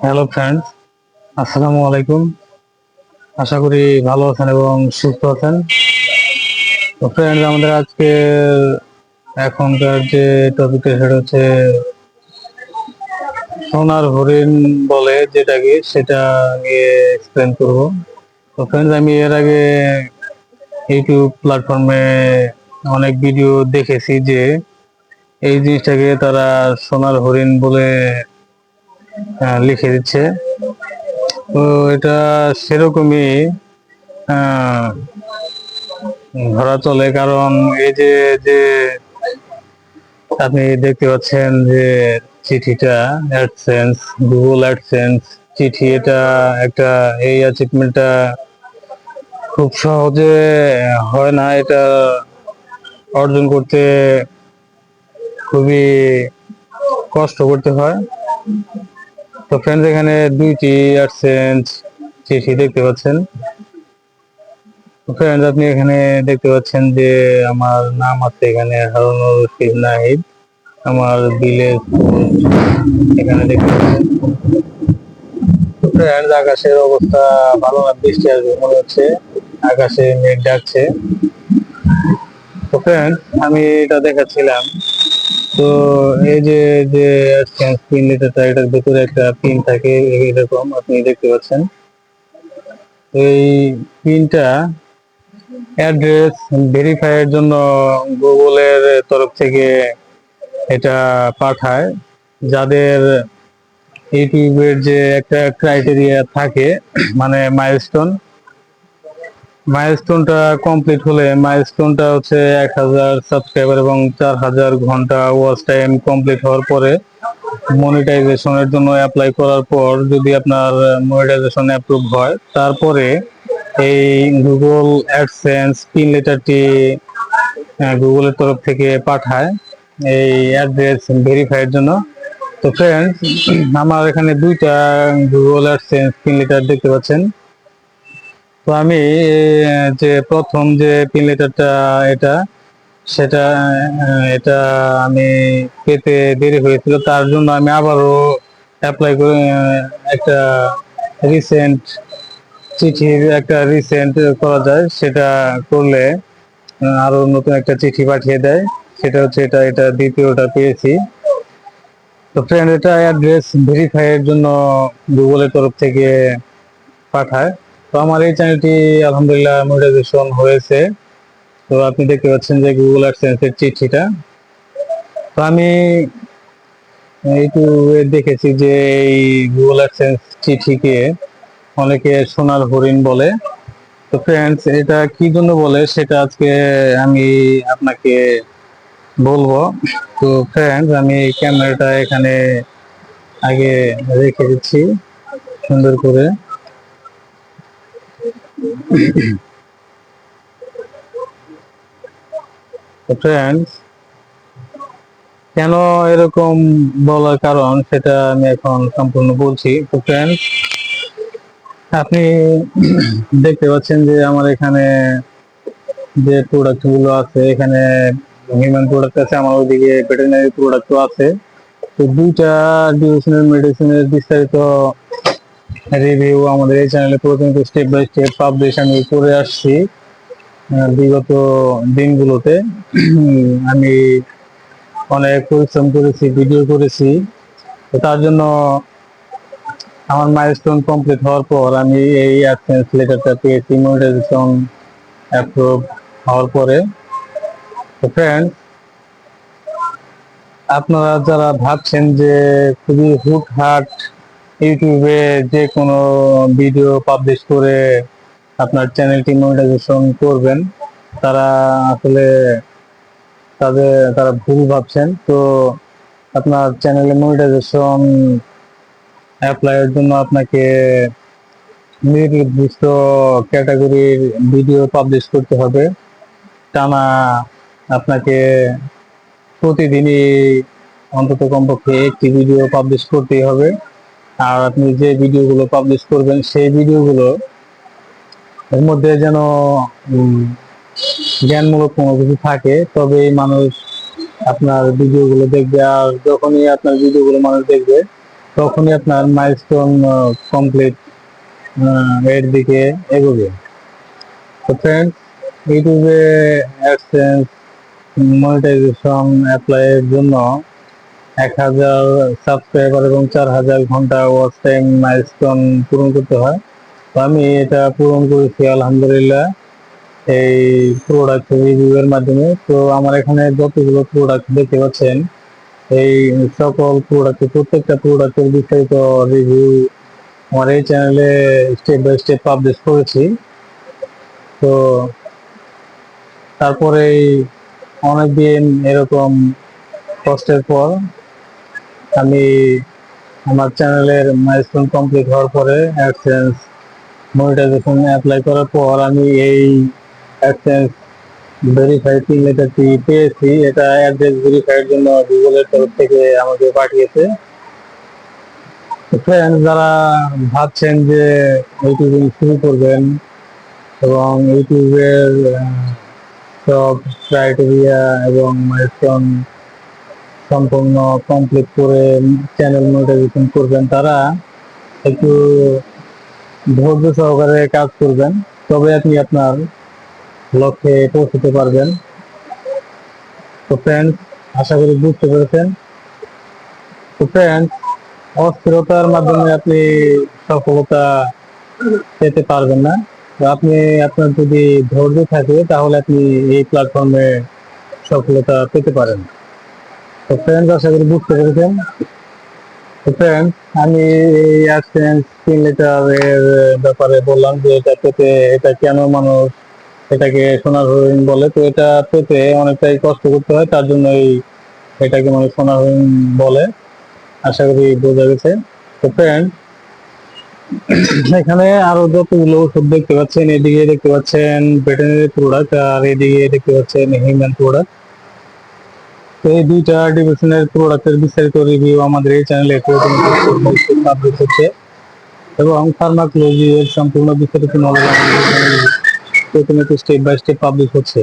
Hello friends, আসসালামু আলাইকুম। আশা করি ভালো আছেন এবং সুস্থ আছেন। তো ফ্রেন্ডস, আমাদের আজকে এখনকার যে টপিকটা সেটা হচ্ছে সোনার হরিণ বলে যেটাকে, সেটা নিয়ে এক্সপ্লেন করব। তো ফ্রেন্ডস, আমি এর আগে ইউটিউব প্ল্যাটফর্মে অনেক ভিডিও দেখেছি যে এই জিনিসটাকে তারা সোনার হরিণ বলে লিখে দিচ্ছে। তো এটা সেরকমই আহ, ধরা চলে, কারণ এই যে যে আপনি দেখতে পাচ্ছেন যে চিঠিটা, অ্যাডসেন্স, গুগল অ্যাডসেন্স চিঠি, এটা একটা, এই অ্যাচিভমেন্টটা খুব সহজে হয় না। এটা অর্জন করতে খুবই কষ্ট করতে হয়। তো ফ্রেন্ডস, এখানে দুইটি অ্যাডসেন্স চিঠি দেখতে পাচ্ছেন। ফ্রেন্ডস, আপনি এখানে দেখতে পাচ্ছেন যে আমার নাম আছে এখানে হারুনুর রশিদ নাহিদ, আমার বিলের এখানে দেখতে পাচ্ছেন। ফ্রেন্ডস, আকাশের অবস্থা ভালো না, বৃষ্টি আসবে মনে হচ্ছে, আকাশে মেঘ ডাকছে। তো ফ্রেন্ডস, আমি এটা দেখাচ্ছিলাম। তো এই যে যে পিন লেটারটা, এটার ভিতরে একটা পিন থাকে এরকম, আপনি দেখতে পাচ্ছেন। এই পিনটা অ্যাড্রেস ভেরিফাইয়ের জন্য গুগলের তরফ থেকে এটা পাঠায়। যাদের ইউটিউবের যে একটা ক্রাইটেরিয়া থাকে, মানে মাইলস্টোনটা কমপ্লিট হলে, মাইলস্টোনটা হচ্ছে 1000 সাবস্ক্রাইবার এবং 4000 ঘন্টা ওয়াচ টাইম কমপ্লিট হওয়ার পরে মনিটাইজেশনের জন্য অ্যাপ্লাই করার পর, যদি আপনার মনিটাইজেশন অ্যাপ্রুভ হয়, তারপরে এই গুগল অ্যাডসেন্স পিন লেটারটি গুগলের তরফ থেকে পাঠায় এই অ্যাড্রেস ভেরিফাইয়ের জন্য। তো ফ্রেন্ডস, আমার এখানে দুইটা গুগল অ্যাডসেন্স পিন লেটার দেখতে পাচ্ছেন। তো আমি যে প্রথম যে পিন লেটারটা, এটা সেটা এটা আমি পেতে দেরি হয়েছিল, তার জন্য আমি আবারও অ্যাপ্লাই করে একটা রিসেন্ট চিঠির একটা রিসেন্ট করা যায়, সেটা করলে আরো নতুন একটা চিঠি পাঠিয়ে দেয়। সেটা হচ্ছে এটা এটা দ্বিতীয়টা পেয়েছি। তো ফ্রেন্ড, এটা অ্যাড্রেস ভেরিফাই এর জন্য গুগলের তরফ থেকে পাঠায়। তো আমার এই চ্যানেলটি আলহামদুলিল্লাহ মনিটাইজেশন হয়েছে। তো আপনি দেখতে পাচ্ছেন যে গুগল অ্যাডসেন্স এর চিঠিটা। তো আমি একটু দেখেছি যে এই গুগল অ্যাডসেন্স চিঠিকে অনেকে সোনার হরিণ বলে। তো ফ্রেন্ডস, এটা কি জন্য বলে সেটা আজকে আমি আপনাকে বলবো। তো ফ্রেন্ডস, আমি ক্যামেরাটা এখানে আগে রেখে দিচ্ছি সুন্দর করে। তো ফ্রেন্ডস, কেন এরকম বলার কারণ সেটা আমি এখন সম্পূর্ণ বলছি। তো ফ্রেন্ডস, আপনি দেখতে পাচ্ছেন যে আমার এখানে যে প্রোডাক্ট গুলো আছে, এখানে হিউম্যান প্রোডাক্ট আছে, আমার ওইদিকে ভেটেরিনারি প্রোডাক্টও আছে। তো দুইটা ডিউরেশনাল মেডিসিনের বিস্তারিত রিভিউ আমাদের এই চ্যানেলে প্রতিনিয়ত স্টেপ বাই স্টেপ পাবলিশ আমি করে আসছি বিগত দিনগুলোতে। আমি অনেক পরিশ্রম করেছি, ভিডিও করেছি। তো তার জন্য আমার মাইলস্টোন কমপ্লিট হওয়ার পর আমি এই অ্যাডসেন্স লেটারটা পেয়েছি মনিটাইজেশন অ্যাপ্রুভ হওয়ার পরে। তো ফ্রেন্ডস, আপনারা যারা ভাবছেন যে খুবই হুটহাট ইউটিউবে যে কোনো ভিডিও পাবলিশ করে আপনার চ্যানেলটি মনিটাইজেশন করবেন, তারা আসলে তারা ভুল ভাবছেন। তো আপনার চ্যানেলে মনিটাইজেশন অ্যাপ্লাইয়ের জন্য আপনাকে নির্দিষ্ট ক্যাটাগরির ভিডিও পাবলিশ করতে হবে। টানা আপনাকে প্রতিদিনই অন্তত কমপক্ষে একটি ভিডিও পাবলিশ করতেই হবে। আর আপনি যে ভিডিওগুলো পাবলিশ করবেন সেই ভিডিওগুলো এর মধ্যে যেন জ্ঞানমূলক কোনো কিছু থাকে, তবেই মানুষ আপনার ভিডিওগুলো দেখবে। আর যখনই আপনার ভিডিওগুলো মানুষ দেখবে, তখনই আপনার মাইলস্টোন কমপ্লিট এর দিকে এগোবে। তো ফ্রেন্ডস, ইউটিউবে অ্যাডসেন্স মনিটাইজেশন অ্যাপ্লাইয়ের জন্য 1000 সাবস্ক্রাইবার এবং 4000 ঘন্টা ওয়াচ টাইম মাইলস্টোন পূরণ করতে হয়। তো আমি এটা পূরণ করেছি আলহামদুলিল্লাহ এই প্রোডাক্ট রিভিউয়ের মাধ্যমে। তো আমার এখানে যতগুলো প্রোডাক্ট দেখতে পাচ্ছেন, এই সকল প্রত্যেকটা প্রোডাক্টের বিস্তারিত রিভিউ আমার এই চ্যানেলে স্টেপ বাই স্টেপ পাবলিশ করেছি। তো তারপরে অনেকদিন এরকম কষ্টের পর আমি আমার চ্যানেলের মাইলস্টোন কমপ্লিট হওয়ার পরে অ্যাডসেন্স মনিটাইজেশন অ্যাপ্লাই করার পর আমি এই অ্যাডসেন্স ভেরিফাই পিন লেটারটি পেয়েছি। এটা অ্যাড্রেস ভেরিফাইয়ের জন্য গুগলের তরফ থেকে আমাকে পাঠিয়েছে। ফ্রেন্ড, যারা ভাবছেন যে ইউটিউবিং শুরু করবেন এবং ইউটিউবের সব ক্রাইটেরিয়া এবং মাইলস্টোন সম্পূর্ণ কমপ্লিট করে চ্যানেল মনিটাইজেশন করবেন, তারা একটু ধৈর্য সহকারে কাজ করবেন, তবে আপনি আপনার লক্ষ্যে পৌঁছতে পারবেন। তো ফ্রেন্ডস, আশা করি বুঝতে পেরেছেন। তো ফ্রেন্ডস, অস্থিরতার মাধ্যমে আপনি সফলতা পেতে পারবেন না। তো আপনি আপনার যদি ধৈর্য থাকে তাহলে আপনি এই প্ল্যাটফর্মে সফলতা পেতে পারেন। তো ফ্রেন্ডস, আশা করি বুঝতে পেরেছেন। তো ফ্রেন্ডস, আমি এই অ্যাডসেন্স পিন লেটার এর ব্যাপারে বললাম যে এটা পেতে, এটা কেন মানুষ এটাকে সোনার হরিণ বলে। তো এটা পেতে অনেকটাই কষ্ট করতে হয়, তার জন্যই এটাকে মানুষ সোনার হরিণ বলে। আশা করি বোঝা গেছে। তো ফ্রেন্ড, এখানে আরো যতগুলো ওষুধ দেখতে পাচ্ছেন, এদিকে দেখতে পাচ্ছেন ভেটেরিনারি প্রোডাক্ট আর এদিকে দেখতে পাচ্ছেন হিউম্যান প্রোডাক্ট। তো এই দুইটা ডিভিশনের প্রোডাক্টের বিস্তারিত রিভিউ আমাদের এই চ্যানেলে পাবলিশ হচ্ছে এবং ফার্মাকোলজি এর সম্পূর্ণ বিস্তারিত নলেজ প্রতিনিয়ত স্টেপ বাই স্টেপ পাবলিশ হচ্ছে।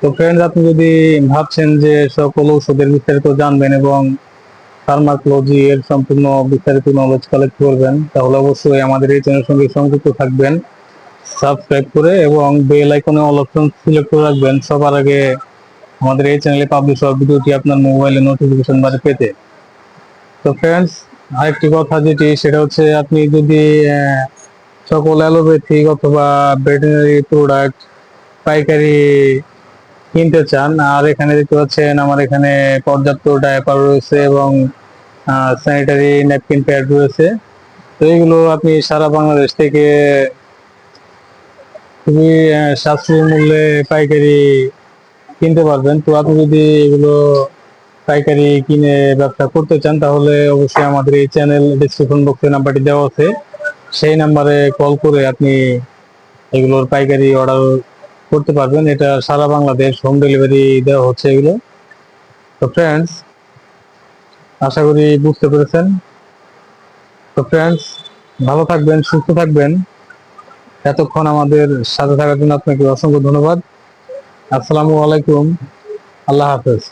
তো ফ্রেন্ডস, আপনি যদি ভাবছেন যে সকল ঔষধের বিস্তারিত জানবেন এবং ফার্মাকোলজি এর সম্পূর্ণ বিস্তারিত নলেজ কালেক্ট করবেন, তাহলে অবশ্যই আমাদের এই চ্যানেলের সঙ্গে সংযুক্ত থাকবেন সাবস্ক্রাইব করে এবং বেল আইকনে অল অপশন সিলেক্ট করে রাখবেন সবার আগে আমাদের এই চ্যানেলে পাবলিশ হওয়া ভিডিওটি আপনার মোবাইলে নোটিফিকেশন বারে পেতে। তো ফ্রেন্ডস, আরেকটি কথা যেটি সেটা হচ্ছে, আপনি যদি সকল অ্যালোপ্যাথিক অথবা ভেটেরিনারি প্রোডাক্ট পাইকারি কিনতে চান, আর এখানে দেখতে পাচ্ছেন আমার এখানে পর্যাপ্ত ডায়াপার রয়েছে এবং স্যানিটারি ন্যাপকিন প্যাড রয়েছে। তো এগুলো আপনি সারা বাংলাদেশ থেকে খুবই সাশ্রয়ী মূল্যে পাইকারি কিনতে পারবেন। তো আপনি যদি এগুলো পাইকারি কিনে ব্যবসা করতে চান, তাহলে অবশ্যই আমাদের এই চ্যানেল ডেসক্রিপশন বক্সে নাম্বারটি দেওয়া আছে, সেই নাম্বারে কল করে আপনি এগুলোর পাইকারি অর্ডার করতে পারবেন। এটা সারা বাংলাদেশ হোম ডেলিভারি দেওয়া হচ্ছে এগুলো। তো ফ্রেন্ডস, আশা করি বুঝতে পেরেছেন। তো ফ্রেন্ডস, ভালো থাকবেন, সুস্থ থাকবেন। এতক্ষণ আমাদের সাথে থাকার জন্য আপনাকে অসংখ্য ধন্যবাদ। আসসালামু আলাইকুম, আল্লাহ হাফেজ।